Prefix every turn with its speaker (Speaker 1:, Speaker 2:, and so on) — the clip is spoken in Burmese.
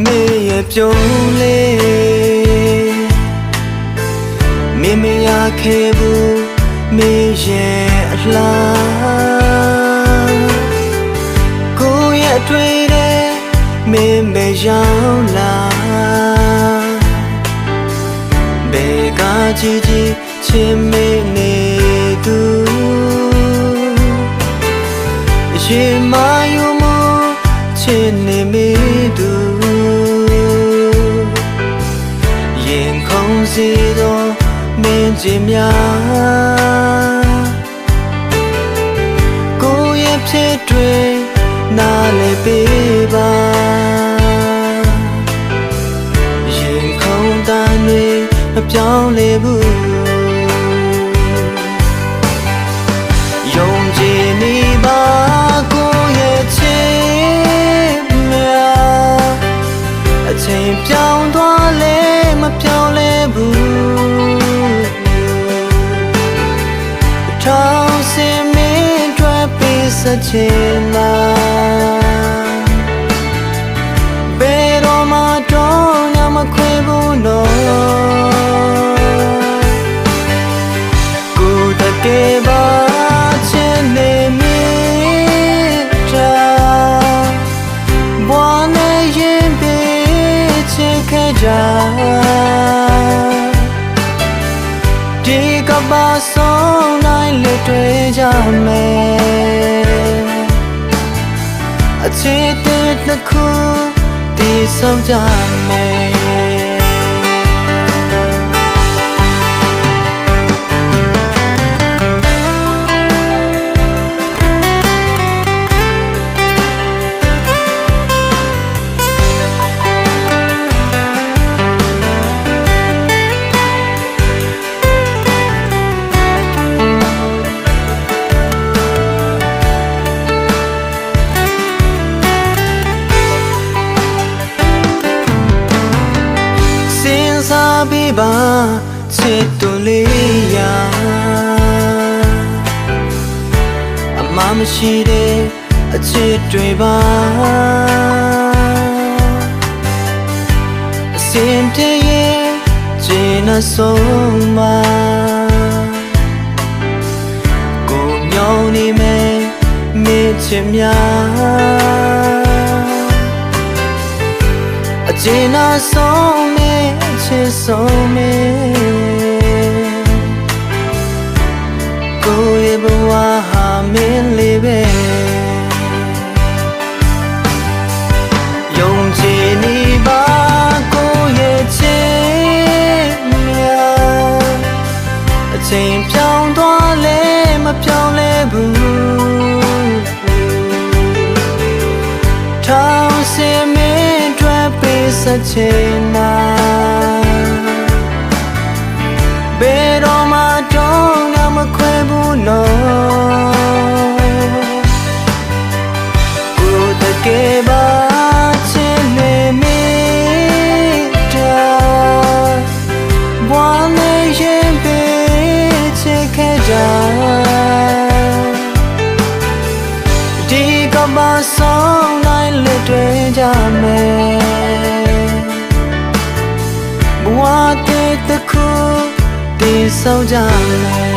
Speaker 1: မေရဲ့ပြုံးလေးမေမရခဲ့ဘူးမေရဲ့အလားကိုရဲ့အတွေ့တဲ့မေမေရောက်လာဘယ်ကကြည့်ကြည့်ချင်မေနေသူရေမယုံမချင်နေမေသူရင်ခုန်စီတော့မင်းကြီးများကိုရဲ့ဖြစ်တွေနားလေပေးပါရင်ခုန်တန်တွေမပြောင်းလဲဘူးယုံကြည်နေပါကိုရဲ့ချစ်များအချိန်ပြောင်းသွားလဲမပြောင်းလဲဘူးထောင်စင်မင်းတွေ့ပေးစချင်လားဘယ်တော့မှတော့ညမခွေဘူးနော်ကိုတကယ်ပါချင်နေမိတာဘဝနဲ့ရင်ပေးချစ်ခဲ့ကြဒီကပါဆုံးနိုင်လက်တွေ့ကြမယ်အချစ်တဲ့တစ်ခုတည်ဆောင်ကြမယ်ပေးပါချစ်တူလေးရာအမမရှိတဲ့အချစ်တွေပါအစင်တည်းရဲ့ကျင်းအဆုံးမှာကိုညောင်းနေမယ်မင်းချစ်များအကျဉ်းအဆုံးမဲ့ချစ်ဆုံးမဲ့ကိုရဲ့ဘဝဟာမင်းလေးပဲယုံကြည်နေပါကိုရဲ့ချစ်များအချိန်ပြောင်းသွားလဲမပြောင်းလဲဘူးထောင်စင်မင်းတွေ့ပေးစချင်လားဘယ်တော့မှတော့ငါမခွဲဘူးနော်ကိုတကယ်ပါချင်နေမိတာဘဝနဲ့ရင်ပေးချစ်ခဲ့ကြဒီကမဆုံးနိုင်လက်တွေ့ကြမယ်ဘဝတဲ့တစ်ခုတည်ဆောင်ကြမယ်